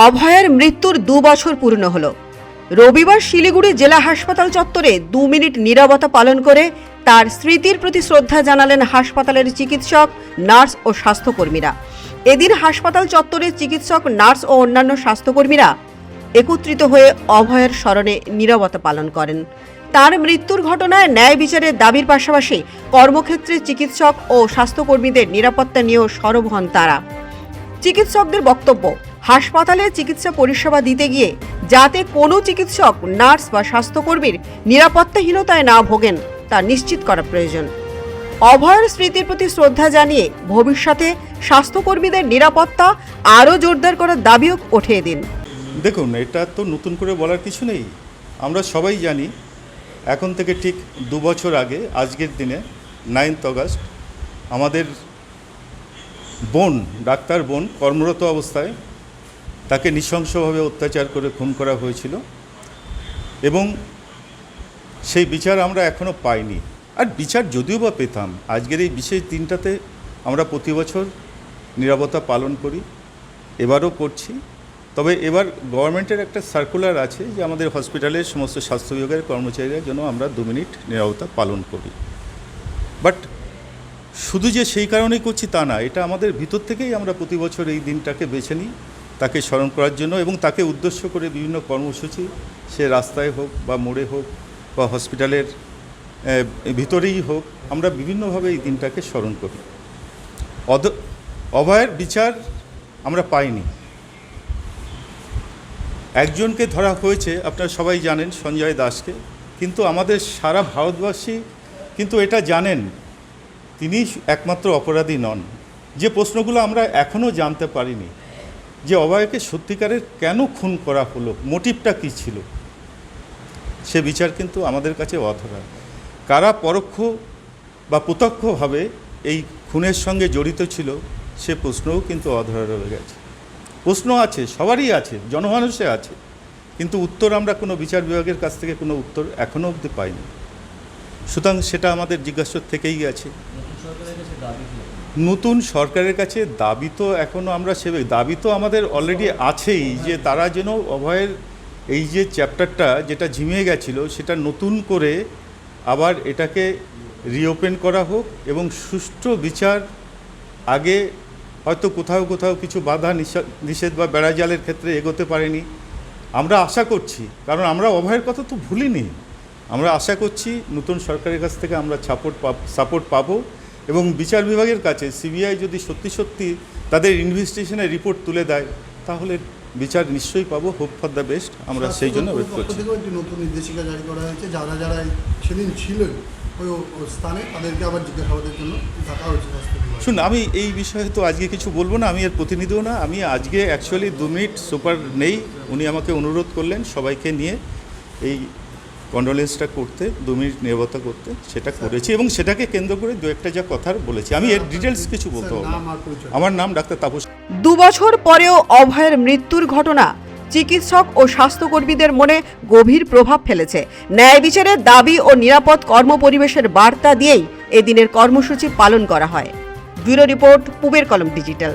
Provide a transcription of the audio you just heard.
অভয়ের মৃত্যুর 2 বছর পূর্ণ হলো। রবিবার শিলিগুড়ি জেলা হাসপাতাল চত্বরে 2 মিনিট নীরবতা পালন করে তার স্মৃতির প্রতি শ্রদ্ধা জানালেন হাসপাতালের চিকিৎসক, নার্স ও স্বাস্থ্যকর্মীরা। এদিন হাসপাতাল চত্বরে চিকিৎসক, নার্স ও অন্যান্য স্বাস্থ্যকর্মীরা একত্রিত হয়ে অভয়ের স্মরণে নীরবতা পালন করেন। তার মৃত্যুর ঘটনায় ন্যায় বিচারের দাবির পাশাপাশি কর্মক্ষেত্রে চিকিৎসক ও স্বাস্থ্যকর্মীদের নিরাপত্তা নিয়েও সরব হন তারা। চিকিৎসকদের বক্তব্য, হাসপাতালে চিকিৎসা পরিষেবা দিতে গিয়ে যাতে কোনো চিকিৎসক, নার্স বা স্বাস্থ্যকর্মীর নিরাপত্তাহীনতায় না ভোগেন তা নিশ্চিত করা প্রয়োজন। অভয়ের স্মৃতির প্রতি শ্রদ্ধা জানিয়ে ভবিষ্যতে স্বাস্থ্যকর্মীদের নিরাপত্তা আরও জোরদার করার দাবিও ওঠে দিন। দেখুন, এটা তো নতুন করে বলার কিছু নেই। আমরা সবাই জানি এখন থেকে ঠিক 2 বছর আগে আজকের দিনে 9th অগাস্ট আমাদের ডাক্তার বোন কর্মরত অবস্থায় তাকে নৃশংসভাবে অত্যাচার করে খুন করা হয়েছিল এবং সেই বিচার আমরা এখনও পাইনি। আর বিচার যদিও বা পেতাম, আজকের এই বিশেষ দিনটাতে আমরা প্রতি বছর নীরবতা পালন করি, এবারও করছি। তবে এবার গভর্নমেন্টের একটা সার্কুলার আছে যে আমাদের হসপিটালের সমস্ত স্বাস্থ্য বিভাগের কর্মচারীরা যেন আমরা 2 মিনিট নীরবতা পালন করি। বাট শুধু যে সেই কারণেই করছি তা না, এটা আমাদের ভিতর থেকেই আমরা প্রতি বছর এই দিনটাকে বেছে নিই তাকে স্মরণ করার জন্য, এবং তাকে উদ্দেশ্য করে বিভিন্ন কর্মসূচি, সে রাস্তায় হোক বা মোড়ে হোক বা হসপিটালের ভিতরেই হোক, আমরা বিভিন্নভাবে এই দিনটাকে স্মরণ করি। অভয়ের বিচার আমরা পাইনি। একজনকে ধরা হয়েছে, আপনারা সবাই জানেন, সঞ্জয় দাসকে, কিন্তু আমাদের সারা ভারতবাসী কিন্তু এটা জানেন তিনি একমাত্র অপরাধী নন। যে প্রশ্নগুলো আমরা এখনও জানতে পারিনি যে অভয়কে সত্যিকারের কেন খুন করা হলো, মোটিভটা কী ছিল, সে বিচার কিন্তু আমাদের কাছে অধরা। কারা পরোক্ষ বা প্রত্যক্ষভাবে এই খুনের সঙ্গে জড়িত ছিল সে প্রশ্নও কিন্তু অধরা রয়ে গেছে। প্রশ্ন আছে, সবারই আছে, জনমানুষে আছে, কিন্তু উত্তর আমরা কোনো বিচার বিভাগের কাছ থেকে কোনো উত্তর এখনও অবধি পাইনি। সুতরাং সেটা আমাদের জিজ্ঞাসা থেকেই গেছে। নতুন সরকারের কাছে দাবি তো এখনও আমরা দাবি তো আমাদের অলরেডি আছেই, যে তারা যেন অভয়ের এই যে চ্যাপ্টারটা যেটা ঝিমিয়ে গেছিলো সেটা নতুন করে আবার এটাকে রিওপেন করা হোক এবং সুষ্ঠু বিচার। আগে হয়তো কোথাও কোথাও কিছু বাধা নিষেধ বা বেড়াজালের ক্ষেত্রে এগোতে পারেনি। আমরা আশা করছি, কারণ আমরা অভয়ের কথা তো ভুলিনি, আমরা আশা করছি নতুন সরকারের কাছ থেকে আমরা সাপোর্ট পাবো এবং বিচার বিভাগের কাছে সিবিআই যদি সত্যি তাদের ইনভেস্টিগেশনের রিপোর্ট তুলে দেয় তাহলে বিচার নিশ্চয়ই পাবো। হোপ ফর দ্য বেস্ট, আমরা সেই জন্য ওয়েট করছি। নতুন নির্দেশিকা জারি করা হয়েছে, যারা সেদিন ছিলেন ওই স্থানে তাদেরকে আবার জিজ্ঞাসাবাদের জন্য ডাকা হয়েছে। শুনুন, আমি এই বিষয়ে তো আজকে কিছু বলবো না, আমি এর প্রতিনিধিও না। আমি আজকে অ্যাকচুয়ালি 2 মিনিট সুপার নেই, উনি আমাকে অনুরোধ করলেন সবাইকে নিয়ে এই কন্ডোলেন্সটা করতে, 2 মিনিট নীরবতা করতে, সেটা করেছি এবং সেটাকে কেন্দ্র করে 2-একটা যা কথা বলেছি। আমি এর ডিটেলস কিছু বলতে পারবো না। আমার নাম ডাক্তার তাপস। 2 বছর পরেও অভয়ের মৃত্যুর ঘটনা চিকিৎসক ও স্বাস্থ্যকর্মীদের মনে গভীর প্রভাব ফেলেছে। ন্যায় বিচারের দাবি ও নিরাপদ কর্মপরিবেশের বার্তা দিয়েই এদিনের কর্মসূচি পালন করা হয়। ব্যুরো রিপোর্ট, পূবের কলম ডিজিটাল।